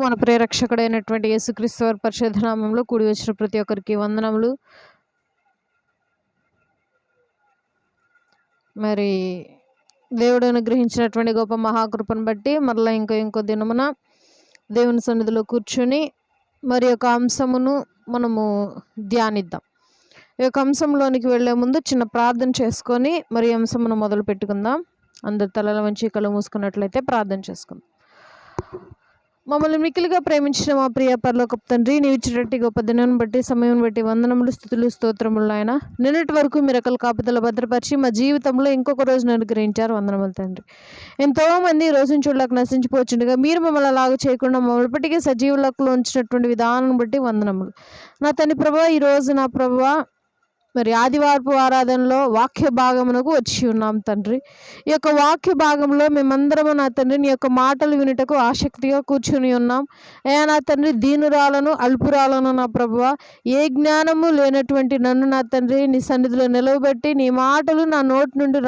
మన ప్రియరక్షకుడైనటువంటి యేసుక్రీస్తు వారి పరిశుద్ధ నామంలో కూడి వచ్చిన ప్రతి ఒక్కరికి వందనములు. మరి దేవుడు అనుగ్రహించినటువంటి గొప్ప మహాకృపను బట్టి మరలా ఇంకో దినమున దేవుని సన్నిధిలో కూర్చొని మరి యొక్క అంశమును మనము ధ్యానిద్దాం. ఈ యొక్క అంశంలోనికి వెళ్లే ముందు చిన్న ప్రార్థన చేసుకొని మరి అంశమును మొదలు పెట్టుకుందాం. అందరు తలల వంచి కళ్ళు మూసుకున్నట్లయితే ప్రార్థన చేసుకుందాం. మమ్మల్ని మిక్కిలిగా ప్రేమించిన మా ప్రియ పరలోకపు తండ్రి, నీవు ఇచ్చినట్టు గొప్ప దినాన్ని బట్టి సమయం బట్టి వందనములు, స్తుతులు, స్తోత్రములు నాయన. నిన్నటి వరకు మిరకల కాపుదల భద్రపరిచి మా జీవితంలో ఇంకొక రోజును అనుగ్రహించారు. వందనములు తండ్రి. ఎంతోమంది ఈ రోజును చూడలేక నశించిపోతుండగా మీరు మమ్మల్ని అలాగ చేయకుండా మమ్మల్ని ఇప్పటికీ సజీవులకు ఉంచినటువంటి విధానం బట్టి వందనములు నా తండ్రి. ప్రభా, ఈరోజు నా ప్రభా మరి ఆదివారపు ఆరాధనలో వాక్య భాగమునకు వచ్చి ఉన్నాం తండ్రి. ఈ యొక్క వాక్య భాగంలో మేమందరము నా తండ్రి నీ యొక్క మాటలు వినుటకు ఆసక్తిగా కూర్చుని ఉన్నాం. నా తండ్రి, దీనురాలను అల్పురాలను నా ప్రభువా, ఏ జ్ఞానము లేనటువంటి నన్ను నా తండ్రి నీ సన్నిధిలో నిలవబెట్టి నీ మాటలు నా నోటి నుండి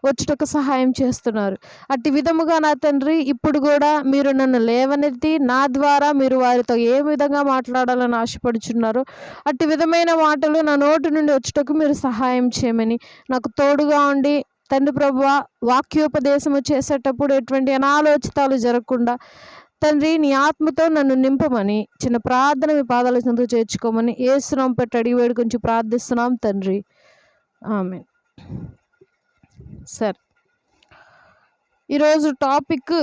వచ్చుటకు సహాయం చేస్తున్నారు. అట్టి విధముగా నా తండ్రి ఇప్పుడు కూడా మీరు నన్ను లేవనెత్తి నా ద్వారా మీరు వారితో ఏ విధంగా మాట్లాడాలని ఆశపడుచున్నారు అట్టి విధమైన మాటలు నా నోటి నుండి వచ్చుటకు మీరు సహాయం చేయమని నాకు తోడుగా ఉండి తండ్రి ప్రభువా, వాక్యోపదేశము చేసేటప్పుడు ఎటువంటి అనాలోచితాలు జరగకుండా తండ్రి నీ ఆత్మతో నన్ను నింపమని చిన్న ప్రార్థన మీ పాదాల చెందుకు చేర్చుకోమని యేసునామమున పెట్టి అడిగి వేడుకొంచి ప్రార్థిస్తున్నాం తండ్రి, ఆమేన్. సరే, ఈరోజు టాపిక్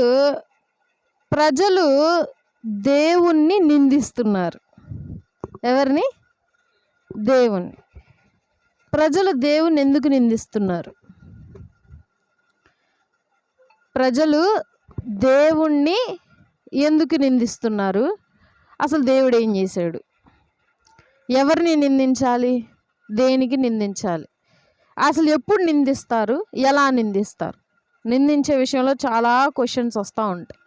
ప్రజలు దేవుణ్ణి నిందిస్తున్నారు. ఎవరిని? దేవుణ్ణి. ప్రజలు దేవుణ్ణి ఎందుకు నిందిస్తున్నారు? ప్రజలు దేవుణ్ణి ఎందుకు నిందిస్తున్నారు? అసలు దేవుడు ఏం చేశాడు? ఎవరిని నిందించాలి? దేనికి నిందించాలి? అసలు ఎప్పుడు నిందిస్తారు? ఎలా నిందిస్తారు? నిందించే విషయంలో చాలా క్వశ్చన్స్ వస్తూ ఉంటాయి.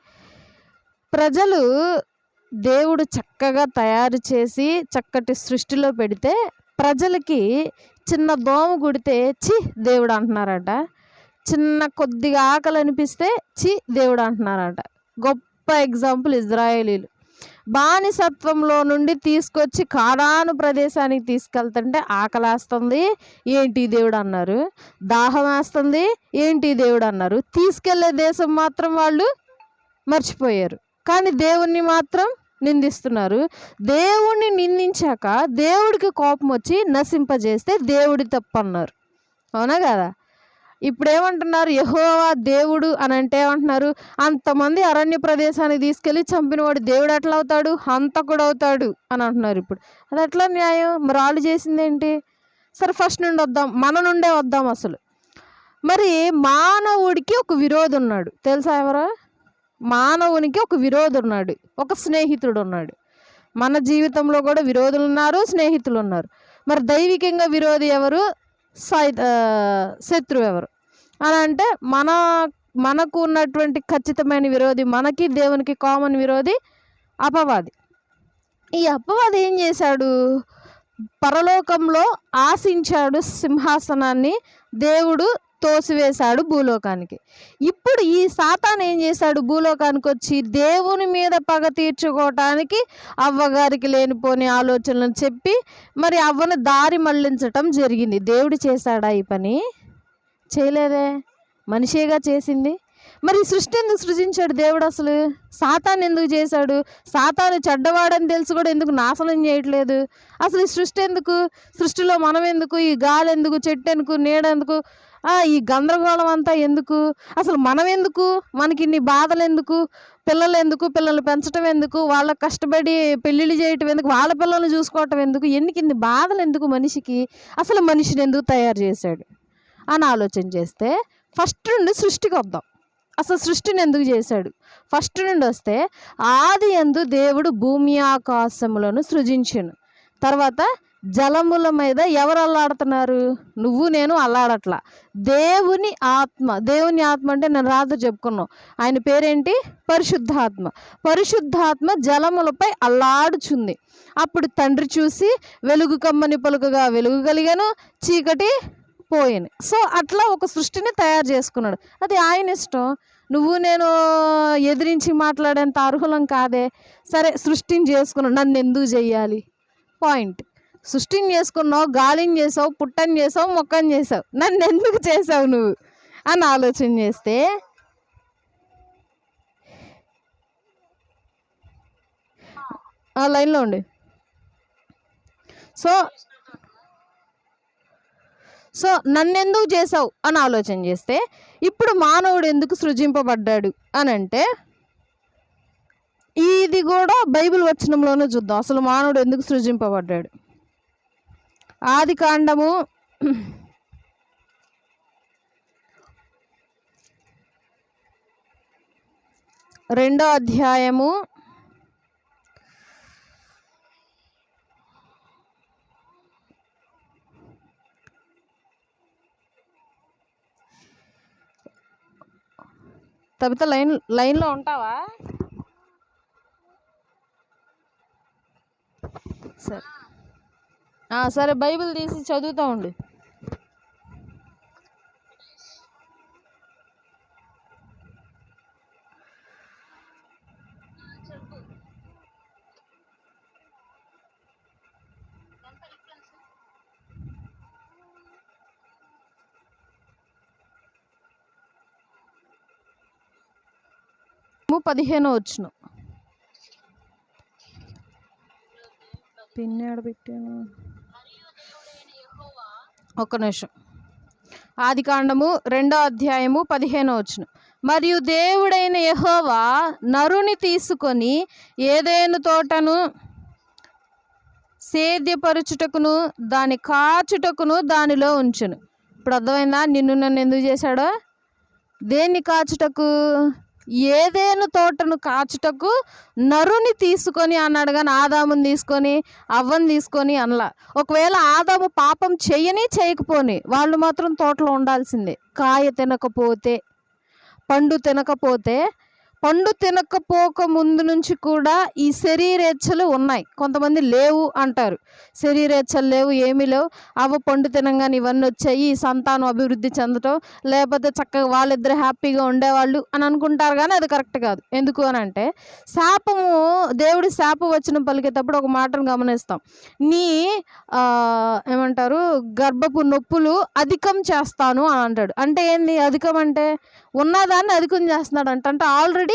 ప్రజలు దేవుడు చక్కగా తయారు చేసి చక్కటి సృష్టిలో పెడితే ప్రజలకి చిన్న దోమ కుడితే చి దేవుడు అంటున్నారట. చిన్న కొద్దిగా ఆకలి అనిపిస్తే చి దేవుడు అంటున్నారట. గొప్ప ఎగ్జాంపుల్ ఇజ్రాయేలీలు. బానిసత్వంలో నుండి తీసుకొచ్చి కానాను ప్రదేశానికి తీసుకెళ్తుంటే ఆకలేస్తుంది, ఏంటి దేవుడు అన్నారు. దాహం వేస్తుంది, ఏంటి దేవుడు అన్నారు. తీసుకెళ్లే దేశం మాత్రం వాళ్ళు మర్చిపోయారు, కానీ దేవుణ్ణి మాత్రం నిందిస్తున్నారు. దేవుణ్ణి నిందించాక దేవుడికి కోపం వచ్చి నశింపజేస్తే దేవుడి తప్పు అన్నారు. అవునా కదా? ఇప్పుడు ఏమంటున్నారు? యెహోవా దేవుడు అని అంటే ఏమంటున్నారు? అంతమంది అరణ్య ప్రదేశానికి తీసుకెళ్ళి చంపినవాడు దేవుడు ఎట్లా అవుతాడు? హంతకుడు అవుతాడు అని అంటున్నారు. ఇప్పుడు అది ఎట్లా న్యాయం? మరి వాళ్ళు చేసింది ఏంటి? సరే, ఫస్ట్ నుండి వద్దాం, మన నుండే వద్దాం. అసలు మరి మానవుడికి ఒక విరోధి ఉన్నాడు, తెలుసా? ఎవరా? మానవునికి ఒక విరోధి ఉన్నాడు, ఒక స్నేహితుడు ఉన్నాడు. మన జీవితంలో కూడా విరోధులు ఉన్నారు, స్నేహితులు ఉన్నారు. మరి దైవికంగా విరోధి ఎవరు? శత్రువు ఎవరు అని అంటే మనకు ఉన్నటువంటి ఖచ్చితమైన విరోధి, మనకి దేవునికి కామన్ విరోధి అపవాది. ఈ అపవాది ఏం చేశాడు? పరలోకంలో ఆశించాడు సింహాసనాన్ని, దేవుడు తోసివేశాడు భూలోకానికి. ఇప్పుడు ఈ సాతాను ఏం చేశాడు? భూలోకానికి వచ్చి దేవుని మీద పగ తీర్చుకోవటానికి అవ్వగారికి లేనిపోని ఆలోచనలను చెప్పి మరి అవ్వను దారి మళ్లించటం జరిగింది. దేవుడు చేశాడా ఈ పని? చేయలేదే, మనిషేగా చేసింది. మరి సృష్టి ఎందుకు సృజించాడు దేవుడు? అసలు సాతాను ఎందుకు చేశాడు? సాతాను చెడ్డవాడని తెలిసి కూడా ఎందుకు నాశనం చేయట్లేదు? అసలు ఈ సృష్టి ఎందుకు? సృష్టిలో మనం ఎందుకు? ఈ గాలి ఎందుకు? చెట్టు ఎందుకు? నీడ ఎందుకు? ఈ గందరగోళం అంతా ఎందుకు? అసలు మనం ఎందుకు? మనకి ఇన్ని బాధలు ఎందుకు? పిల్లలు ఎందుకు? పిల్లల్ని పెంచడం ఎందుకు? వాళ్ళకి కష్టపడి పెళ్ళిళ్ళు చేయటం ఎందుకు? వాళ్ళ పిల్లల్ని చూసుకోవటం ఎందుకు? ఇన్ని బాధలు ఎందుకు మనిషికి? అసలు మనిషిని ఎందుకు తయారు చేశాడు అని ఆలోచన చేస్తే ఫస్ట్ నుండి సృష్టికి వద్దాం. అసలు సృష్టిని ఎందుకు చేశాడు? ఫస్ట్ నుండి వస్తే ఆది యందు దేవుడు భూమి ఆకాశములను సృజించెను. తర్వాత జలముల మీద ఎవరు అల్లాడుతున్నారు? నువ్వు నేను అల్లాడట్లా. దేవుని ఆత్మ అంటే నేను రాత్రి చెప్పుకున్నాం, ఆయన పేరేంటి? పరిశుద్ధాత్మ. పరిశుద్ధాత్మ జలములపై అల్లాడుచుంది. అప్పుడు తండ్రి చూసి వెలుగు కమ్మని పలుకగా వెలుగు కలిగెను, చీకటి పోయింది. సో అట్లా ఒక సృష్టిని తయారు చేసుకున్నాడు. అది ఆయన ఇష్టం. నువ్వు నేను ఎదిరించి మాట్లాడేంత అర్హులం కాదే. సరే సృష్టిని చేసుకున్నావు, నన్ను ఎందుకు చెయ్యాలి? పాయింట్. సృష్టిని చేసుకున్నావు, గాలిని చేసావు, పుట్టని చేసావు, మొక్కని చేసావు, నన్ను ఎందుకు చేసావు నువ్వు అని ఆలోచన చేస్తే ఆ లైన్లో ఉండి. సో నన్నెందుకు చేసావు అని ఆలోచన చేస్తే ఇప్పుడు మానవుడు ఎందుకు సృజింపబడ్డాడు అని అంటే ఇది కూడా బైబిల్ వచనంలోనే చూద్దాం. అసలు మానవుడు ఎందుకు సృజింపబడ్డాడు? ఆది కాండము 2వ అధ్యాయము 'తబిత లైన్లో ఉంటావా? సరే బైబిల్ తీసి చదువుతూ ఉండు. పదిహేనో వచనం. పిన్నాడు పెట్టాను, ఒక్క నిమిషం. ఆది కాండము 2వ అధ్యాయము 15వ వచనం. మరియు దేవుడైన యెహోవా నరుని తీసుకొని ఏదెను తోటను సేద్యపరచుటకును దాని కాచుటకును దానిలో ఉంచును. ఇప్పుడు అర్థమైందా నిన్ను నన్ను ఎందుకు చేశాడో? దేన్ని కాచుటకు? ఏదెను తోటను కాచుటకు నరుని తీసుకొని అన్నాడు, కానీ ఆదాముని తీసుకొని అవ్వని తీసుకొని అనలా. ఒకవేళ ఆదాము పాపం చేయకపోని వాళ్ళు మాత్రం తోటలో ఉండాల్సిందే. కాయ తినకపోతే, పండు తినకపోక ముందు నుంచి కూడా ఈ శరీరేచ్ఛలు ఉన్నాయి. కొంతమంది లేవు అంటారు, శరీరేచ్ఛలు లేవు, ఏమీ లేవు, అవ పండు తినంగానే ఇవన్నీ వచ్చాయి, సంతానం అభివృద్ధి చెందటం, లేకపోతే చక్కగా వాళ్ళిద్దరు హ్యాపీగా ఉండేవాళ్ళు అని అనుకుంటారు. కానీ అది కరెక్ట్ కాదు. ఎందుకు అని అంటే దేవుడి శాపం వచ్చిన పలికేటప్పుడు ఒక మాటను గమనిస్తాం. నీ ఏమంటారు, గర్భపు నొప్పులు అధికం చేస్తాను అని అంటాడు. అంటే ఏంది అధికం అంటే? ఉన్నదాన్ని అధికం చేస్తున్నాడు అంటే ఆల్రెడీ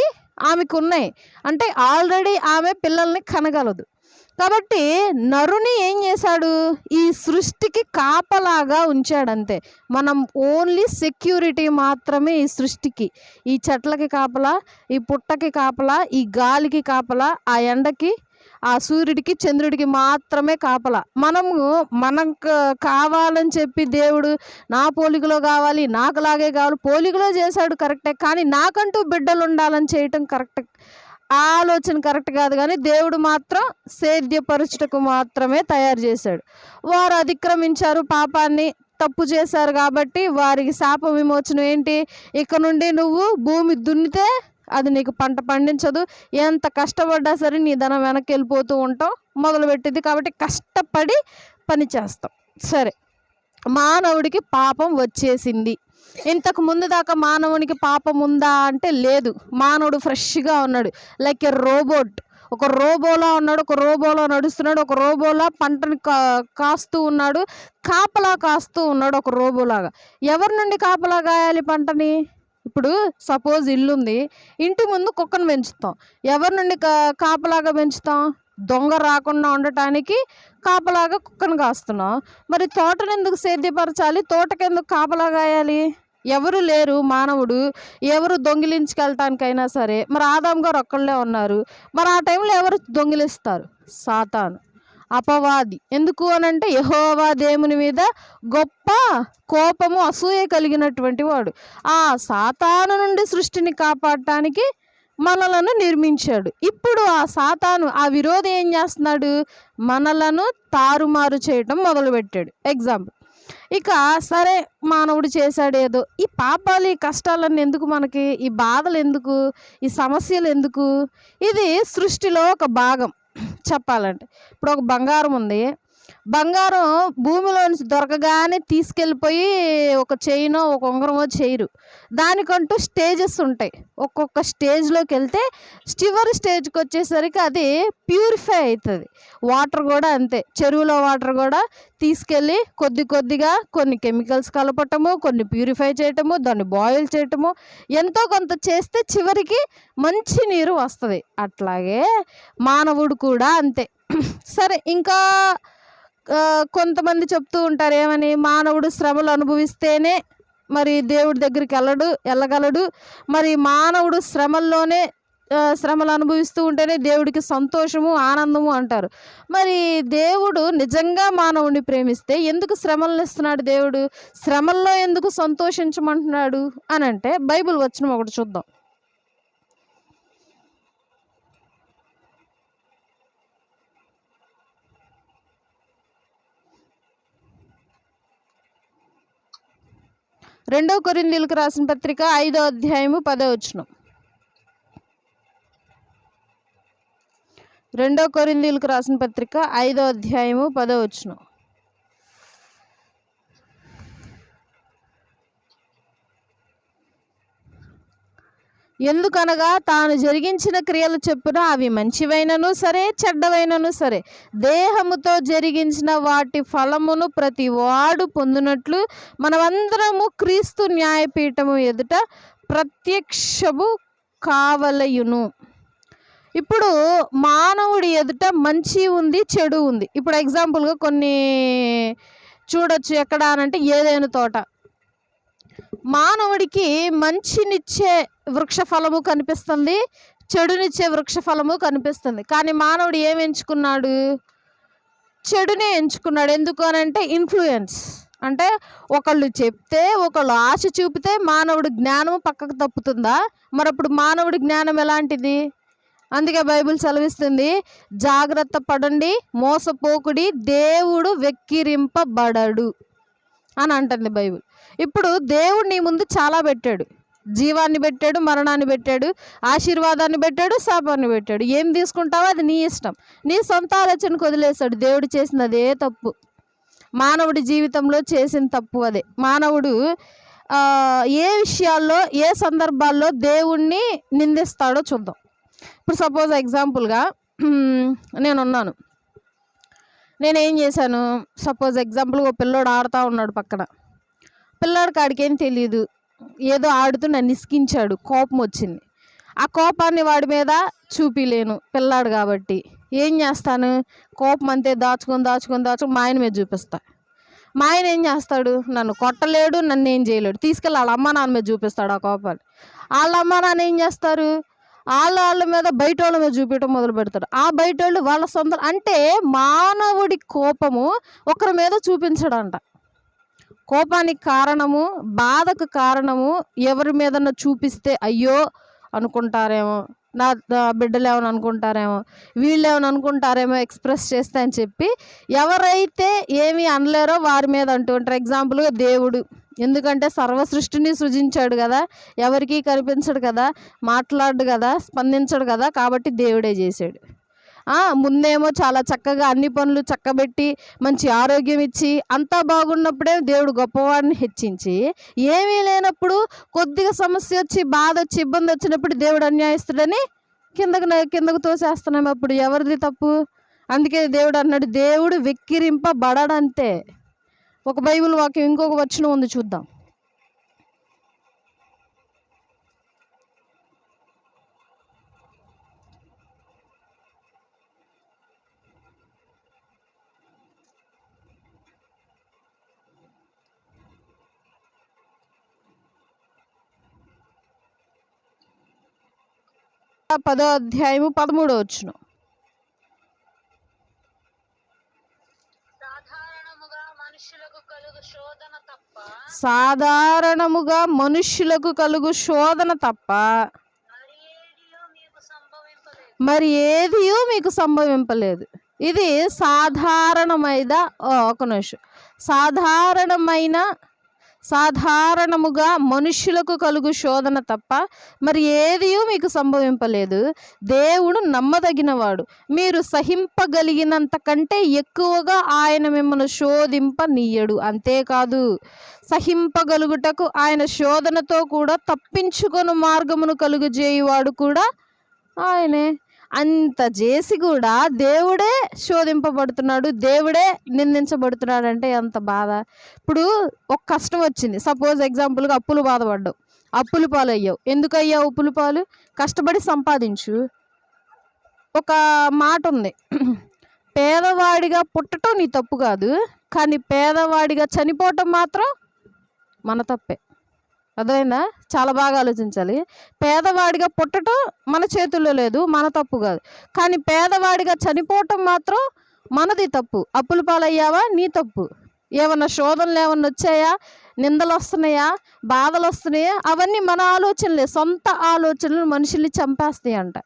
ఆమెకు ఉన్నాయి, అంటే ఆల్రెడీ ఆమె పిల్లల్ని కనగలదు. కాబట్టి నరుని ఏం చేశాడు? ఈ సృష్టికి కాపలాగా ఉంచాడంతే. మనం ఓన్లీ సెక్యూరిటీ మాత్రమే ఈ సృష్టికి. ఈ చెట్లకి కాపలా, ఈ పుట్టకి కాపలా, ఈ గాలికి కాపలా, ఆ ఎండకి, ఆ సూర్యుడికి, చంద్రుడికి మాత్రమే కాపలా. మనకు కావాలని చెప్పి దేవుడు నా పోలికలో కావాలి, నాకులాగే కావాలి, పోలికలో చేశాడు కరెక్టే, కానీ నాకంటూ బిడ్డలు ఉండాలని చేయటం కరెక్ట్, ఆలోచన కరెక్ట్ కాదు. కానీ దేవుడు మాత్రం సేద్యపరచుటకు మాత్రమే తయారు చేశాడు. వారు అతిక్రమించారు, పాపాన్ని తప్పు చేశారు. కాబట్టి వారికి శాప విమోచనం ఏంటి? ఇక నుండి నువ్వు భూమి దున్నితే అది నీకు పంట పండించదు, ఎంత కష్టపడ్డా సరే నీ ధనం వెనక్కి వెళ్ళిపోతూ ఉంటావు మొదలుపెట్టింది. కాబట్టి కష్టపడి పని చేస్తాం. సరే, మానవుడికి పాపం వచ్చేసింది. ఇంతకు ముందు దాకా మానవునికి పాపం ఉందా అంటే లేదు. మానవుడు ఫ్రెష్గా ఉన్నాడు, లైక్ ఏ రోబోట్. ఒక రోబోలా ఉన్నాడు, ఒక రోబోలా నడుస్తున్నాడు, ఒక రోబోలా పంటని కాస్తూ ఉన్నాడు, కాపలా కాస్తూ ఉన్నాడు ఒక రోబోలాగా. ఎవరి నుండి కాపలా కాయాలి పంటని? ఇప్పుడు సపోజ్ ఇల్లుంది, ఇంటి ముందు కుక్కను పెంచుతాం. ఎవరి నుండి కాపలాగా పెంచుతాం? దొంగ రాకుండా ఉండటానికి కాపలాగా కుక్కను కాస్తున్నాం. మరి తోటను ఎందుకు సేద్యపరచాలి? తోటకెందుకు కాపలా కాయాలి? ఎవరు లేరు మానవుడు, ఎవరు దొంగిలించుకెళ్ళటానికైనా సరే. మరి ఆదాం గారు ఒక్కళ్ళే ఉన్నారు. మరి ఆ టైంలో ఎవరు దొంగిలిస్తారు? సాతాను, అపవాది. ఎందుకు అనంటే యెహోవా దేవుని మీద గొప్ప కోపము, అసూయ కలిగినటువంటి వాడు. ఆ సాతాను నుండి సృష్టిని కాపాడటానికి మనలను నిర్మించాడు. ఇప్పుడు ఆ సాతాను, ఆ విరోధి ఏం చేస్తున్నాడు? మనలను తారుమారు చేయటం మొదలుపెట్టాడు. ఎగ్జాంపుల్, ఇక సరే మానవుడు చేశాడు ఏదో, ఈ పాపాలు, ఈ కష్టాలన్నీ ఎందుకు మనకి? ఈ బాధలు ఎందుకు? ఈ సమస్యలు ఎందుకు? ఇది సృష్టిలో ఒక భాగం చెప్పాలంటే. ఇప్పుడు ఒక బంగారం ఉంది, బంగారం భూమిలో నుంచి దొరకగానే తీసుకెళ్ళిపోయి ఒక చైనో ఒక ఉంగరమో చేయరు. దానికంటూ స్టేజెస్ ఉంటాయి. ఒక్కొక్క స్టేజ్లోకి వెళ్తే చివరి స్టేజ్కి వచ్చేసరికి అది ప్యూరిఫై అవుతుంది. వాటర్ కూడా అంతే. చెరువులో వాటర్ కూడా తీసుకెళ్ళి కొద్ది కొద్దిగా కొన్ని కెమికల్స్ కలపటము, కొన్ని ప్యూరిఫై చేయటము, దాన్ని బాయిల్ చేయటము, ఎంతో కొంత చేస్తే చివరికి మంచి నీరు వస్తుంది. అట్లాగే మానవుడు కూడా అంతే. సరే, ఇంకా కొంతమంది చెప్తూ ఉంటారు ఏమని, మానవుడు శ్రమలు అనుభవిస్తేనే మరి దేవుడి దగ్గరికి వెళ్ళగలడు. మరి మానవుడు శ్రమల్లోనే శ్రమలు అనుభవిస్తూ ఉంటేనే దేవుడికి సంతోషము ఆనందము అంటారు. మరి దేవుడు నిజంగా మానవుడిని ప్రేమిస్తే ఎందుకు శ్రమలను ఇస్తున్నాడు? దేవుడు శ్రమల్లో ఎందుకు సంతోషించమంటున్నాడు అని అంటే బైబిల్ వచనం ఒకటి చూద్దాం. రెండవ కొరింథీయులకు రాసిన పత్రిక 5వ అధ్యాయము 10వ వచనం. 2 కొరింథీయులకు రాసిన పత్రిక 5వ అధ్యాయము 10వ వచనం. ఎందుకనగా తాను జరిగించిన క్రియలు చెప్పున అవి మంచివైనను సరే చెడ్డవైనను సరే దేహముతో జరిగించిన వాటి ఫలమును ప్రతి వాడు పొందినట్లు మనమందరము క్రీస్తు న్యాయపీఠము ఎదుట ప్రత్యక్షము కావలయును. ఇప్పుడు మానవుడి ఎదుట మంచి ఉంది, చెడు ఉంది. ఇప్పుడు ఎగ్జాంపుల్గా కొన్ని చూడొచ్చు. ఎక్కడ అనంటే ఏదైనా తోట. మానవుడికి మంచినిచ్చే వృక్ష ఫలము కనిపిస్తుంది, చెడునిచ్చే వృక్ష ఫలము కనిపిస్తుంది. కానీ మానవుడు ఏమి ఎంచుకున్నాడు? చెడునే ఎంచుకున్నాడు. ఎందుకు అనంటే ఇన్ఫ్లుయెన్స్. అంటే ఒకళ్ళు చెప్తే, ఒకళ్ళు ఆశ చూపితే మానవుడి జ్ఞానం పక్కకు తప్పుతుందా? మరప్పుడు మానవుడి జ్ఞానం ఎలాంటిది? అందుకే బైబిల్ సెలవిస్తుంది, జాగ్రత్త పడండి, మోసపోకుడి, దేవుడు వెక్కిరింపబడడు అని అంటుంది బైబిల్. ఇప్పుడు దేవుడు నీ ముందు చాలా పెట్టాడు. జీవాన్ని పెట్టాడు, మరణాన్ని పెట్టాడు, ఆశీర్వాదాన్ని పెట్టాడు, శాపాన్ని పెట్టాడు. ఏం తీసుకుంటావో అది నీ ఇష్టం. నీ సొంత ఆలోచనకు వదిలేశాడు. దేవుడు చేసింది అదే తప్పు. మానవుడి జీవితంలో చేసిన తప్పు అదే. మానవుడు ఏ విషయాల్లో, ఏ సందర్భాల్లో దేవుణ్ణి నిందిస్తాడో చూద్దాం. ఇప్పుడు సపోజ్ ఎగ్జాంపుల్గా నేనున్నాను. నేనేం చేశాను? సపోజ్ ఎగ్జాంపుల్గా ఒక పిల్లోడు ఆడుతూ ఉన్నాడు పక్కన. పిల్లాడికి ఆడికేం తెలియదు, ఏదో ఆడుతూ నన్ను ఇసికించాడు, కోపం వచ్చింది. ఆ కోపాన్ని వాడి మీద చూపిలేను, పిల్లాడు కాబట్టి. ఏం చేస్తాను? కోపం అంతే దాచుకొని మా ఆయన మీద చూపిస్తా. మా ఆయన ఏం చేస్తాడు? నన్ను కొట్టలేడు, నన్ను ఏం చేయలేడు. తీసుకెళ్ళి వాళ్ళ అమ్మ నాన్న మీద చూపిస్తాడు ఆ కోపాన్ని. వాళ్ళ అమ్మ నాన్న ఏం చేస్తారు? వాళ్ళ మీద బయట వాళ్ళ మీద చూపించడం మొదలు పెడతారు. ఆ బయట వాళ్ళు వాళ్ళ సొంత. అంటే మానవుడి కోపము ఒకరి మీద చూపించడంట. కోపానికి కారణము, బాధకు కారణము ఎవరి మీదన్నా చూపిస్తే అయ్యో అనుకుంటారేమో, నా బిడ్డలు ఏమని అనుకుంటారేమో, వీళ్ళు ఏమని అనుకుంటారేమో ఎక్స్ప్రెస్ చేస్తే అని చెప్పి ఎవరైతే ఏమీ అనలేరో వారి మీద అంటూ ఉంటారు. ఎగ్జాంపుల్గా దేవుడు. ఎందుకంటే సర్వ సృష్టిని సృజించాడు కదా, ఎవరికీ కనిపించడు కదా, మాట్లాడు కదా, స్పందించడు కదా, కాబట్టి దేవుడే చేశాడు. ముందేమో చాలా చక్కగా అన్ని పనులు చక్కబెట్టి మంచి ఆరోగ్యం ఇచ్చి అంతా బాగున్నప్పుడే దేవుడు గొప్పవాడిని హెచ్చించి, ఏమీ లేనప్పుడు కొద్దిగా సమస్య వచ్చి, బాధ వచ్చి, ఇబ్బంది వచ్చినప్పుడు దేవుడు అన్యాయస్తుడని కిందకు తోసేస్తున్నాం. అప్పుడు ఎవరిది తప్పు? అందుకే దేవుడు అన్నాడు, దేవుడు వెక్కిరింపబడడంతే. ఒక బైబిల్ వాక్యం ఇంకొక వచనం ఉంది, చూద్దాం. పదో అధ్యాయము 13వ వచనం. సాధారణముగా మనుష్యులకు కలుగు శోధన తప్ప మరి ఏదియూ మీకు సంభవింపలేదు. ఇది సాధారణమైన ఒక నిమిషం. సాధారణముగా మనుష్యులకు కలుగు శోధన తప్ప మరి ఏది మీకు సంభవింపలేదు. దేవుడు నమ్మదగినవాడు, మీరు సహింపగలిగినంత కంటే ఎక్కువగా ఆయన మిమ్మల్ని శోధింపనీయడు. అంతేకాదు, సహింపగలుగుటకు ఆయన శోధనతో కూడా తప్పించుకొని మార్గమును కలుగజేయువాడు కూడా ఆయనే. అంత చేసి కూడా దేవుడే శోధింపబడుతున్నాడు, దేవుడే నిందించబడుతున్నాడు అంటే ఎంత బాధ. ఇప్పుడు ఒక కష్టం వచ్చింది, సపోజ్ ఎగ్జాంపుల్గా అప్పులు బాధపడ్డావు, అప్పులు పాలు అయ్యావు. ఎందుకు అయ్యావు అప్పులు పాలు? కష్టపడి సంపాదించు. ఒక మాట ఉంది, పేదవాడిగా పుట్టడం నీ తప్పు కాదు, కానీ పేదవాడిగా చనిపోవటం మాత్రం మన తప్పే. అర్థమైందా? చాలా బాగా ఆలోచించాలి. పేదవాడిగా పుట్టడం మన చేతుల్లో లేదు, మన తప్పు కాదు, కానీ పేదవాడిగా చనిపోవటం మాత్రం మనది తప్పు. అప్పుల పాలయ్యావా? నీ తప్పు. ఏమన్నా శోధనలు ఏమన్నా వచ్చాయా, నిందలు వస్తున్నాయా, బాధలు వస్తున్నాయా? అవన్నీ మన ఆలోచనలే, సొంత ఆలోచనలు మనుషుల్ని చంపేస్తాయి అంట.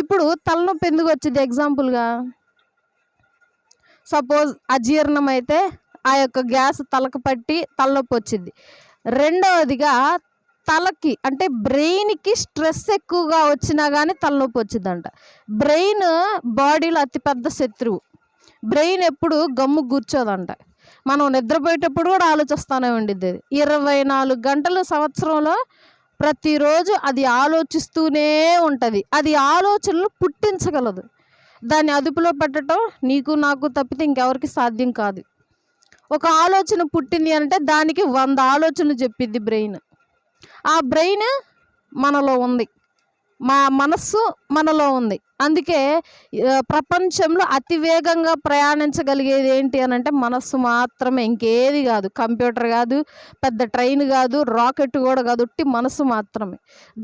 ఇప్పుడు తలనొప్పి ఎందుకు వచ్చింది? ఎగ్జాంపుల్గా సపోజ్ అజీర్ణం అయితే ఆ యొక్క గ్యాస్ తలకు పట్టి తలనొప్పి వచ్చింది. రెండవదిగా తలకి అంటే బ్రెయిన్కి స్ట్రెస్ ఎక్కువగా వచ్చినా కానీ తలనొప్పి వచ్చిందంట. బ్రెయిన్ బాడీలో అతిపెద్ద శత్రువు. బ్రెయిన్ ఎప్పుడు గమ్ము కూర్చోదంట. మనం నిద్రపోయేటప్పుడు కూడా ఆలోచిస్తూనే ఉండిద్ది. 24 గంటలు సంవత్సరంలో ప్రతిరోజు అది ఆలోచిస్తూనే ఉంటుంది. అది ఆలోచనలు పుట్టించగలదు. దాన్ని అదుపులో పెట్టడం నీకు నాకు తప్పితే ఇంకెవరికి సాధ్యం కాదు. ఒక ఆలోచన పుట్టింది అంటే దానికి 100 ఆలోచనలు చెప్పిద్ది బ్రెయిన్. ఆ బ్రెయిన్ మనలో ఉంది, మా మనస్సు మనలో ఉంది. అందుకే ప్రపంచంలో అతి వేగంగా ప్రయాణించగలిగేది ఏంటి అని అంటే మనస్సు మాత్రమే, ఇంకేది కాదు. కంప్యూటర్ కాదు, పెద్ద ట్రైన్ కాదు, రాకెట్ కూడా కాదు, ఉట్టి మనస్సు మాత్రమే.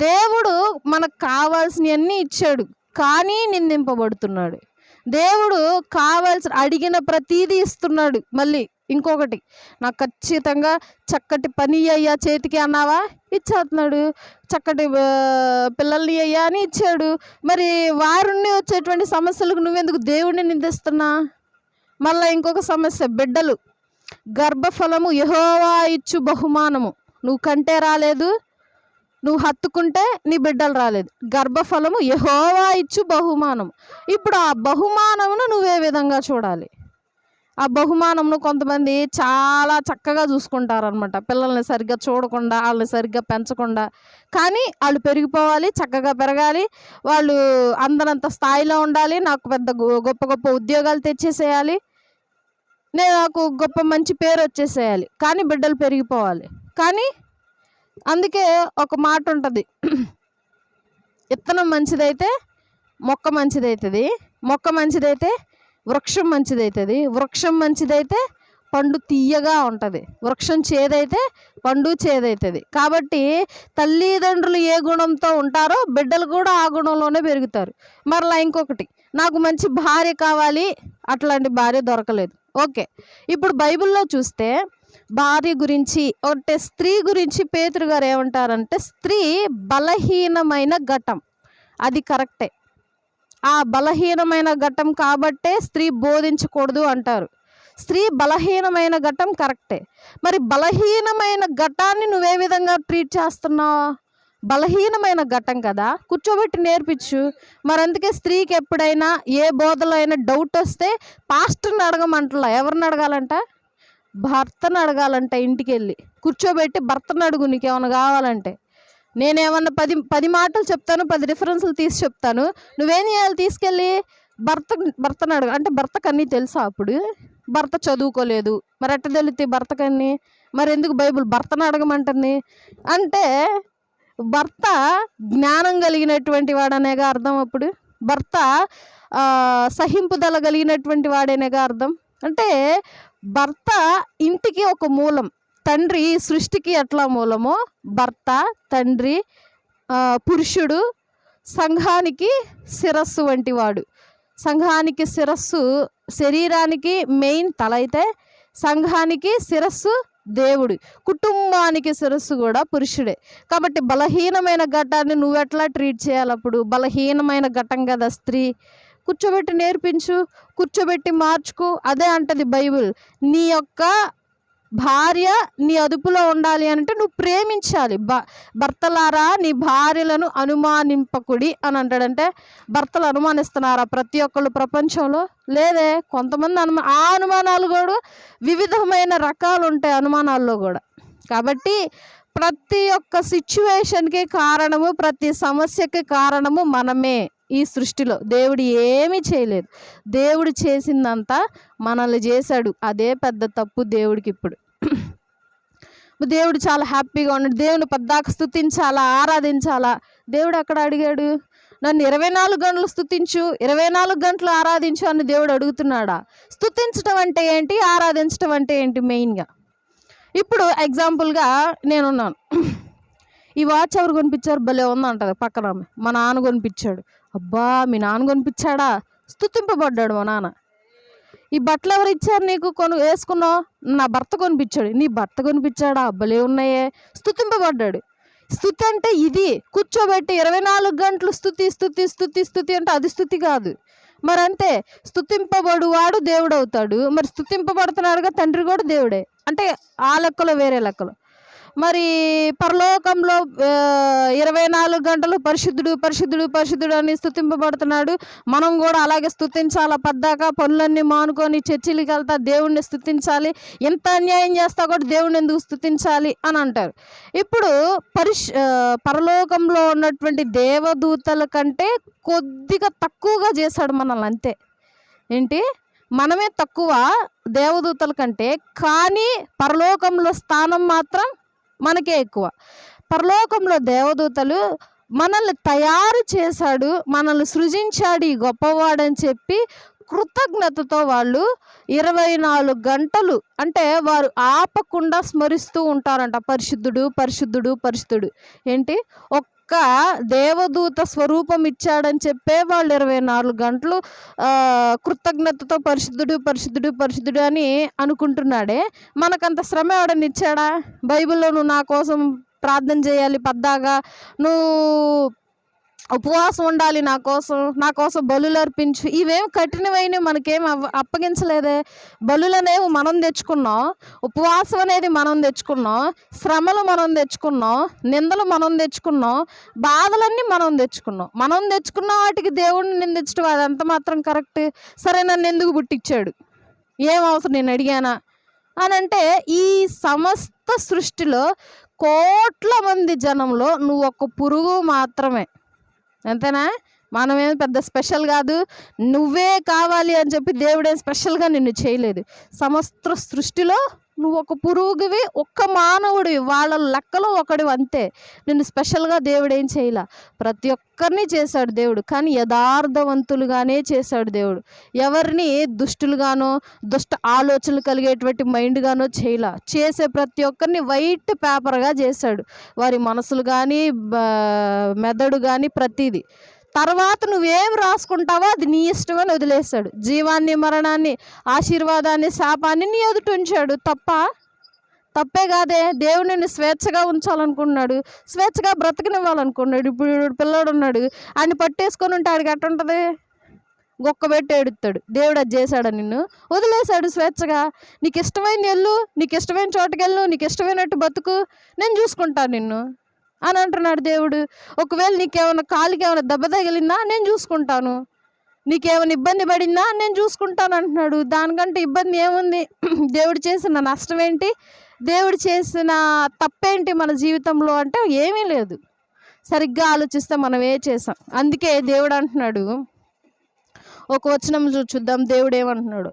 దేవుడు మనకు కావాల్సినవన్నీ ఇచ్చాడు, కానీ నిందింపబడుతున్నాడు. దేవుడు కావాల్సిన అడిగిన ప్రతీది ఇస్తున్నాడు. మళ్ళీ ఇంకొకటి, నాకు ఖచ్చితంగా చక్కటి పని అయ్యా చేతికి అన్నావా, ఇచ్చేస్తున్నాడు. చక్కటి పిల్లల్ని అయ్యా అని ఇచ్చాడు. మరి వారుని వచ్చేటువంటి సమస్యలకు నువ్వెందుకు దేవుడిని నిందిస్తున్నా? మళ్ళీ ఇంకొక సమస్య, బిడ్డలు. గర్భఫలము యెహోవా ఇచ్చు బహుమానము. నువ్వు కంటే రాలేదు, నువ్వు హత్తుకుంటే నీ బిడ్డలు రాలేదు. గర్భఫలము యెహోవా ఇచ్చు బహుమానం. ఇప్పుడు ఆ బహుమానమును నువ్వే విధంగా చూడాలి. ఆ బహుమానంను కొంతమంది చాలా చక్కగా చూసుకుంటారనమాట, పిల్లల్ని సరిగ్గా చూడకుండా, వాళ్ళని సరిగ్గా పెంచకుండా. కానీ వాళ్ళు పెరిగిపోవాలి, చక్కగా పెరగాలి, వాళ్ళు అందరంత స్థాయిలో ఉండాలి, నాకు పెద్ద గొప్ప గొప్ప ఉద్యోగాలు తెచ్చేసేయాలి, నాకు గొప్ప మంచి పేరు వచ్చేసేయాలి, కానీ బిడ్డలు పెరిగిపోవాలి. కానీ అందుకే ఒక మాట ఉంటుంది, విత్తనం మంచిదైతే మొక్క మంచిదవుతుంది, మొక్క మంచిదైతే వృక్షం మంచిదవుతుంది, వృక్షం మంచిదైతే పండు తీయగా ఉంటుంది, వృక్షం చేదైతే పండు చేదవుతుంది. కాబట్టి తల్లిదండ్రులు ఏ గుణంతో ఉంటారో బిడ్డలు కూడా ఆ గుణంలోనే పెరుగుతారు. మరలా ఇంకొకటి, నాకు మంచి భార్య కావాలి, అట్లాంటి భార్య దొరకలేదు. ఓకే, ఇప్పుడు బైబిల్లో చూస్తే భార్య గురించి అంటే స్త్రీ గురించి పేతురు గారు ఏమంటారంటే, స్త్రీ బలహీనమైన ఘటం. అది కరెక్టే. ఆ బలహీనమైన ఘటం కాబట్టే స్త్రీ బోధించకూడదు అంటారు. స్త్రీ బలహీనమైన ఘటం కరెక్టే. మరి బలహీనమైన ఘటాన్ని నువ్వే విధంగా ట్రీట్ చేస్తున్నావు? బలహీనమైన ఘటం కదా, కూర్చోబెట్టి నేర్పించు. మరి అందుకే స్త్రీకి ఎప్పుడైనా ఏ బోధలో అయినా డౌట్ వస్తే పాస్టర్ని అడగమంటలా. ఎవరిని అడగాలంట? భర్తను అడగాలంట. ఇంటికి వెళ్ళి కూర్చోబెట్టి భర్తను అడుగు, నీకేమైనా కావాలంటే. నేనేమన్నా 10 మాటలు చెప్తాను, 10 రిఫరెన్స్లు తీసి చెప్తాను. నువ్వేం చేయాలి? తీసుకెళ్ళి భర్తను అడుగు. అంటే భర్తకు అన్నీ తెలుసా? అప్పుడు భర్త చదువుకోలేదు, మరి ఎట్ట తెలుస్తాయి భర్తకన్నీ? మరి ఎందుకు బైబిల్ భర్తను అడగమంటుంది? అంటే భర్త జ్ఞానం కలిగినటువంటి వాడనేగా అర్థం. అప్పుడు భర్త సహింపుదల కలిగినటువంటి వాడేనేగా అర్థం. అంటే భర్త ఇంటికి ఒక మూలం. తండ్రి సృష్టికి ఎట్లా మూలమో భర్త, తండ్రి, పురుషుడు సంఘానికి శిరస్సు వంటి వాడు. సంఘానికి శిరస్సు, శరీరానికి మెయిన్ తల అయితే సంఘానికి శిరస్సు దేవుడు, కుటుంబానికి శిరస్సు కూడా పురుషుడే. కాబట్టి బలహీనమైన ఘటాన్ని నువ్వెట్లా ట్రీట్ చేయాలి? అప్పుడు బలహీనమైన ఘటం కదా స్త్రీ. కూర్చోబెట్టి నేర్పించు, కూర్చోబెట్టి మార్చుకో. అదే అంటది బైబిల్, నీ యొక్క భార్య నీ అదుపులో ఉండాలి అంటే నువ్వు ప్రేమించాలి. భర్తలారా నీ భార్యలను అనుమానింపకుడి అని అంటాడంటే భర్తలు అనుమానిస్తున్నారా ప్రతి ఒక్కళ్ళు ప్రపంచంలో? లేదే. కొంతమంది ఆ అనుమానాలు కూడా వివిధమైన రకాలు ఉంటాయి అనుమానాల్లో కూడా. కాబట్టి ప్రతి ఒక్క సిచ్యువేషన్కి కారణము, ప్రతి సమస్యకి కారణము మనమే. ఈ సృష్టిలో దేవుడు ఏమీ చేయలేదు. దేవుడు చేసిందంతా మనల్ని చేశాడు. అదే పెద్ద తప్పు దేవుడికి. ఇప్పుడు దేవుడు చాలా హ్యాపీగా ఉన్నాడు. దేవుని పద్దాక స్తుతించాలా, ఆరాధించాలా. దేవుడు అక్కడ అడిగాడు, నన్ను 24 గంటలు స్తుతించు, 24 గంటలు ఆరాధించు అని దేవుడు అడుగుతున్నాడా? స్తుతించడం అంటే ఏంటి, ఆరాధించడం అంటే ఏంటి మెయిన్గా? ఇప్పుడు ఎగ్జాంపుల్గా నేనున్నాను, ఈ వాచ్ ఎవరు కొనిపించారు, భలే ఉందంటది పక్కన ఆమె. మా నాన్న కొనిపించాడు. అబ్బా మీ నాన్న కొనిపించాడా? స్తుతింపబడ్డాడు మా నాన్న. ఈ బట్టలు ఎవరు ఇచ్చారు నీకు, వేసుకున్నావు? నా భర్త కొనిపించాడు. నీ భర్త కొనిపించాడా? భలే ఉన్నాయే, స్తుతింపబడ్డాడు. స్తుతి అంటే ఇది, కూర్చోబెట్టి 24 గంటలు స్తుతి స్తుతి స్తుతి స్తుతి అంటే అది స్తుతి కాదు. మరి అంతే, స్తుతింపబడువాడు దేవుడు అవుతాడు. మరి స్తుతింపబడుతున్నాడుగా తండ్రి కూడా దేవుడే. అంటే ఆ లెక్కలో వేరే లెక్కలో. మరి పరలోకంలో 24 గంటలు పరిశుద్ధుడు పరిశుద్ధుడు పరిశుద్ధుడు అని స్తుతింపబడుతున్నాడు. మనం కూడా అలాగే స్తుతించాలా. పద్దాక పనులన్నీ మానుకొని చర్చిలకి వెళ్తా దేవుణ్ణి స్తుతించాలి. ఎంత అన్యాయం చేస్తా కూడా దేవుణ్ణి ఎందుకు స్తుతించాలి అని అంటారు. ఇప్పుడు పరలోకంలో ఉన్నటువంటి దేవదూతల కంటే కొద్దిగా తక్కువగా చేశాడు మనల్ని, అంతే. ఏంటి, మనమే తక్కువ దేవదూతల కంటే, కానీ పరలోకంలో స్థానం మాత్రం మనకే ఎక్కువ. పరలోకంలో దేవదూతలు మనల్ని తయారు చేశాడు, మనల్ని సృజించాడు ఈ గొప్పవాడని చెప్పి కృతజ్ఞతతో వాళ్ళు 24 గంటలు అంటే వారు ఆపకుండా స్మరిస్తూ ఉంటారంట, పరిశుద్ధుడు పరిశుద్ధుడు పరిశుద్ధుడు. ఏంటి, ఒక్క దేవదూత స్వరూపం ఇచ్చాడని చెప్పే వాళ్ళు 24 గంటలు కృతజ్ఞతతో పరిశుద్ధుడు పరిశుద్ధుడు పరిశుద్ధుడు అని అనుకుంటున్నాడే. మనకంత శ్రమ ఎవడని ఇచ్చాడా? బైబిల్లో నువ్వు నా కోసం ప్రార్థన చేయాలి, పద్దాగా నువ్వు ఉపవాసం ఉండాలి, నా కోసం బలులు అర్పించు, ఇవేం కఠినమైన మనకేం అప్పగించలేదే. బలులనేవి మనం తెచ్చుకున్నాం, ఉపవాసం అనేది మనం తెచ్చుకున్నాం, శ్రమలు మనం తెచ్చుకున్నాం, నిందలు మనం తెచ్చుకున్నాం, బాధలన్నీ మనం తెచ్చుకున్న వాటికి దేవుడిని నిందించడం అది ఎంత మాత్రం కరెక్ట్? సరే, నన్ను ఎందుకు పుట్టించాడు, ఏం అవసరం, నేను అడిగానా అని అంటే, ఈ సమస్త సృష్టిలో కోట్ల మంది జనంలో నువ్వు ఒక పురుగు మాత్రమే, అంతేనా? మనమేం పెద్ద స్పెషల్ కాదు. నువ్వే కావాలి అని చెప్పి దేవుడేం స్పెషల్గా నిన్ను చేయలేదు. సమస్త సృష్టిలో నువ్వు ఒక పురుగువి, ఒక్క మానవుడివి, వాళ్ళ లెక్కలో ఒకడివి, అంతే. నిన్ను స్పెషల్గా దేవుడు ఏం చేయలే. ప్రతి ఒక్కరిని చేశాడు దేవుడు, కానీ యథార్థవంతులుగానే చేశాడు దేవుడు. ఎవరిని దుష్టులుగానో దుష్ట ఆలోచనలు కలిగేటువంటి మైండ్గానో చేయలే. చేసే ప్రతి ఒక్కరిని వైట్ పేపర్గా చేశాడు. వారి మనసులు కానీ మెదడు కానీ ప్రతిదీ. తర్వాత నువ్వేం రాసుకుంటావో అది నీ ఇష్టమని వదిలేశాడు. జీవాన్ని, మరణాన్ని, ఆశీర్వాదాన్ని, శాపాన్ని నీ ఎదుట ఉంచాడు. తప్పే కాదే. దేవుడు నిన్ను స్వేచ్ఛగా ఉంచాలనుకున్నాడు, స్వేచ్ఛగా బ్రతకనివ్వాలనుకున్నాడు. ఇప్పుడు పిల్లోడు ఉన్నాడు, ఆయన పట్టేసుకొని ఉంటే ఆడికి ఎట్ట ఉంటుంది? గొక్కబెట్టి ఏడుస్తాడు. దేవుడు అది చేశాడు, నిన్ను వదిలేశాడు స్వేచ్ఛగా. నీకు ఇష్టమైన వెళ్ళు, నీకు ఇష్టమైన చోటుకెళ్ళు, నీకు ఇష్టమైనట్టు బతుకు, నేను చూసుకుంటాను నిన్ను అని అంటున్నాడు దేవుడు. ఒకవేళ నీకేమైనా కాలికి ఏమైనా దెబ్బ తగిలిందా, నేను చూసుకుంటాను. నీకేమైనా ఇబ్బంది పడిందా, నేను చూసుకుంటాను అంటున్నాడు. దానికంటే ఇబ్బంది ఏముంది? దేవుడు చేసిన నష్టం ఏంటి, దేవుడు చేసిన తప్పేంటి మన జీవితంలో అంటే ఏమీ లేదు. సరిగ్గా ఆలోచిస్తే మనం ఏ చేసాం. అందుకే దేవుడు అంటున్నాడు, ఒక వచనం చూద్దాం దేవుడు ఏమంటున్నాడు.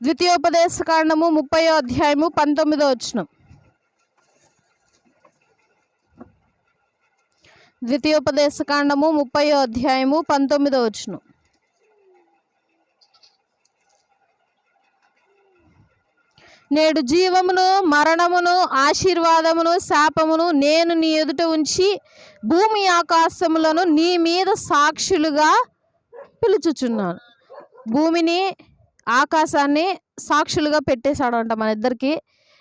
ద్వితీయోపదేశకాండము 30వ అధ్యాయము 19వ వచనం. ద్వితీయోపదేశకాండము 30వ అధ్యాయము 19వ వచనం. నేడు జీవమును, మరణమును, ఆశీర్వాదమును, శాపమును నేను నీ ఎదుట ఉంచి భూమి ఆకాశములను నీ మీద సాక్షులుగా పిలుచుచున్నాను. భూమిని, ఆకాశాన్ని సాక్షులుగా పెట్టేశాడంట మన ఇద్దరికి.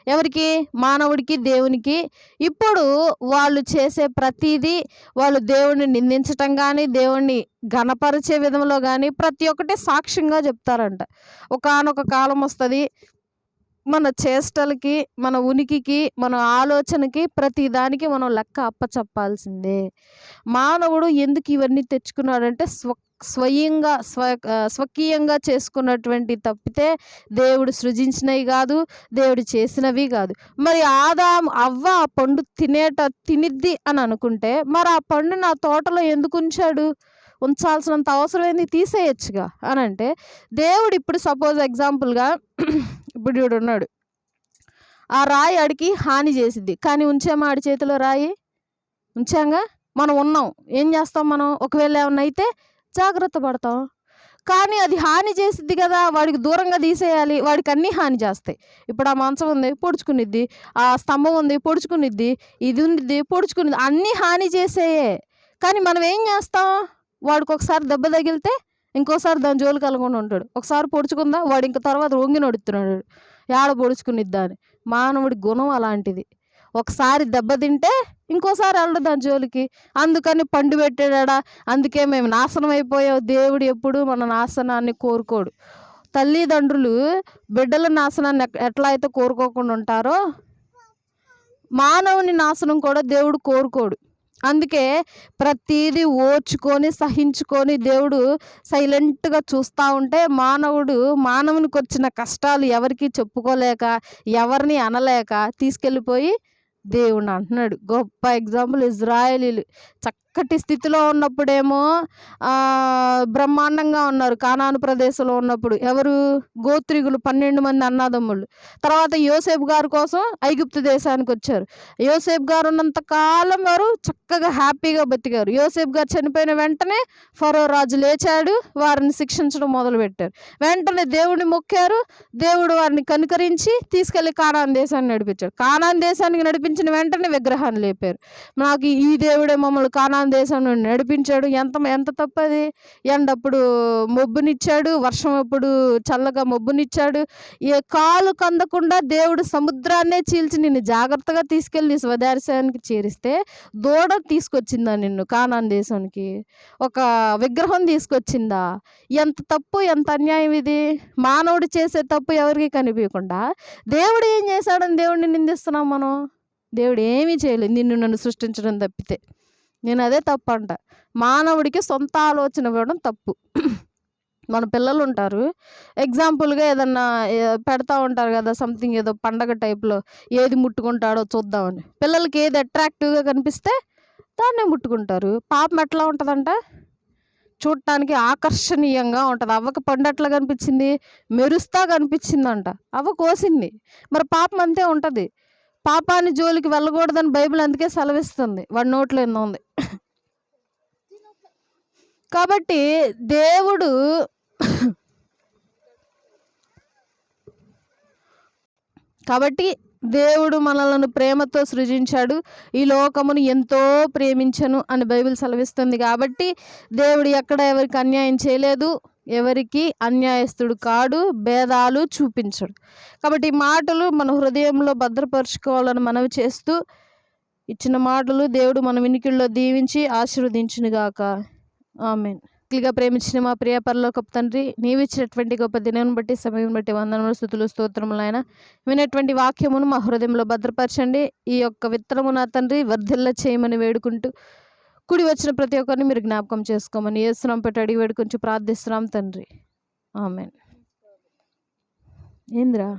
ఎవరికి? మానవుడికి, దేవునికి. ఇప్పుడు వాళ్ళు చేసే ప్రతీదీ, వాళ్ళు దేవుణ్ణి నిందించటం కానీ, దేవుణ్ణి ఘనపరిచే విధంలో కానీ ప్రతి ఒక్కటి సాక్ష్యంగా చెప్తారంట. ఒకానొక కాలం వస్తుంది, మన చేష్టలకి, మన ఉనికికి, మన ఆలోచనకి, ప్రతి దానికి మనం లెక్క అప్పచెప్పాల్సిందే. మానవుడు ఎందుకు ఇవన్నీ తెచ్చుకున్నాడంటే స్వకీయంగా చేసుకున్నటువంటి తప్పితే దేవుడు సృజించినవి కాదు, దేవుడు చేసినవి కాదు. మరి అవ్వ ఆ పండు తినిద్ది అని అనుకుంటే మరి ఆ పండు నా తోటలో ఎందుకు ఉంచాడు? ఉంచాల్సినంత అవసరం ఏంది? తీసేయచ్చుగా అని అంటే, దేవుడు ఇప్పుడు సపోజ్ ఎగ్జాంపుల్గా ఇప్పుడు వీడు ఉన్నాడు, ఆ రాయి ఆడికి హాని చేసిద్ది, కానీ ఉంచామా ఆడి చేతిలో రాయి? ఉంచాంగా. మనం ఉన్నాం, ఏం చేస్తాం మనం? ఒకవేళ ఏమన్నా అయితే జాగ్రత్త పడతాం. కానీ అది హాని చేసిద్ది కదా, వాడికి దూరంగా తీసేయాలి. వాడికి అన్నీ హాని చేస్తాయి. ఇప్పుడు ఆ మంచం ఉంది, పొడుచుకునిద్ది. ఆ స్తంభం ఉంది, పొడుచుకునిద్ది. ఇది ఉంది, పొడుచుకునిద్ది. అన్నీ హాని చేసేయే. కానీ మనం ఏం చేస్తాం? వాడికి ఒకసారి దెబ్బ తగిలితే ఇంకోసారి దాని జోలికి వెళ్ళకుండా ఉంటాడు. ఒకసారి పొడుచుకుందా వాడు ఇంక తర్వాత వంగి నడుస్తున్నాడు, ఏడ పొడుచుకునిద్దా అని. మానవుడి గుణం అలాంటిది. ఒకసారి దెబ్బతింటే ఇంకోసారి వెళ్ళడు దాని జోలికి. అందుకని పండు పెట్టాడా, అందుకే మేము నాశనం అయిపోయావు. దేవుడు ఎప్పుడు మన నాశనాన్ని కోరుకోడు. తల్లిదండ్రులు బిడ్డల నాశనాన్ని ఎట్లా అయితే కోరుకోకుండా ఉంటారో, మానవుని నాశనం కూడా దేవుడు కోరుకోడు. అందుకే ప్రతిదీ ఓర్చుకొని సహించుకొని దేవుడు సైలెంట్గా చూస్తూ ఉంటే మానవునికి వచ్చిన కష్టాలు ఎవరికి చెప్పుకోలేక, ఎవరిని అనలేక తీసుకెళ్ళిపోయి దేవుణ్ణి అంటున్నాడు. గొప్ప ఎగ్జాంపుల్ ఇజ్రాయేలీలు. చక్కటి స్థితిలో ఉన్నప్పుడేమో బ్రహ్మాండంగా ఉన్నారు. కానాను ప్రదేశంలో ఉన్నప్పుడు ఎవరు? గోత్రికులు, 12 మంది అన్నదమ్ముళ్ళు. తర్వాత యోసేపు గారి కోసం ఐగుప్తు దేశానికి వచ్చారు. యోసేపు గారు ఉన్నంత కాలం వారు చక్కగా హ్యాపీగా బతికారు. యోసేపు గారు చనిపోయిన వెంటనే ఫరో రాజు లేచాడు, వారిని శిక్షించడం మొదలుపెట్టారు. వెంటనే దేవుడిని మొక్కారు. దేవుడు వారిని కనుకరించి తీసుకెళ్లి కానాను దేశాన్ని నడిపించాడు. కానాను దేశానికి నడిపించిన వెంటనే విగ్రహాన్ని లేపారు. నాకు ఈ దేవుడే మమ్మల్ని కానాను దేశం నుండి నడిపించాడు. ఎంత తప్పది? ఎండప్పుడు మొబ్బునిచ్చాడు, వర్షం అప్పుడు చల్లగా మొబ్బునిచ్చాడు. ఏ కాలు కందకుండా దేవుడు సముద్రాన్నే చీల్చి నిన్ను జాగ్రత్తగా తీసుకెళ్ళి స్వదేశానికి చేరిస్తే దూడ తీసుకొచ్చిందా నిన్ను కానాను దేశానికి? ఒక విగ్రహం తీసుకొచ్చిందా? ఎంత తప్పు, ఎంత అన్యాయం ఇది! మానవుడు చేసే తప్పు ఎవరికి కనిపించకుండా దేవుడు ఏం చేశాడని దేవుడిని నిందిస్తున్నాం మనం. దేవుడు ఏమీ చేయలేదు నిన్ను నన్ను సృష్టించడం తప్పితే. నేను అదే తప్పు అంట. మానవుడికి సొంత ఆలోచన ఇవ్వడం తప్పు. మన పిల్లలు ఉంటారు, ఎగ్జాంపుల్గా ఏదన్నా పెడతా ఉంటారు కదా, సంథింగ్ ఏదో పండగ టైప్లో, ఏది ముట్టుకుంటాడో చూద్దామని. పిల్లలకి ఏది అట్రాక్టివ్గా కనిపిస్తే దాన్నే ముట్టుకుంటారు. పాపం ఎట్లా ఉంటుందంట? చూడటానికి ఆకర్షణీయంగా ఉంటుంది. అవ్వకి పండు ఎట్లా కనిపించింది? మెరుస్తా కనిపించిందంట. అవ్వ కోసింది. మరి పాపం అంతే ఉంటుంది. పాపాన్ని జోలికి వెళ్ళకూడదని బైబిల్ అందుకే సెలవిస్తుంది. వాడి నోట్లో ఎన్నో ఉంది. కాబట్టి దేవుడు మనలను ప్రేమతో సృజించాడు. ఈ లోకమును ఎంతో ప్రేమించను అని బైబిల్ సెలవిస్తుంది. కాబట్టి దేవుడు ఎక్కడ ఎవరికి అన్యాయం చేయలేదు, ఎవరికి అన్యాయస్తుడు కాడు, భేదాలు చూపించడు. కాబట్టి ఈ మాటలు మన హృదయంలో భద్రపరుచుకోవాలని మనవి చేస్తూ, ఇచ్చిన మాటలు దేవుడు మన వినికిడిలో దీవించి ఆశీర్వదించునుగాక. ఆమేన్. గా ప్రేమించిన మా ప్రియ పరలోకపు తండ్రి, నీవిచ్చినటువంటి గొప్ప దినం బట్టి, సమయం బట్టి వందనములు, స్తుతులు, స్తోత్రములు ఆయన. వినేటువంటి వాక్యమును మా హృదయంలో భద్రపరచండి. ఈ యొక్క విత్తనము నా తండ్రి వర్ధిల్ల చేయమని వేడుకుంటూ, కూడి వచ్చిన ప్రతి ఒక్కరిని మీరు జ్ఞాపకం చేసుకోమని యేసునామం పెట్టి అడిగి వేడుకుంటూ ప్రార్థిస్తున్నాం తండ్రి. ఆమేన్. ఏంద్రా?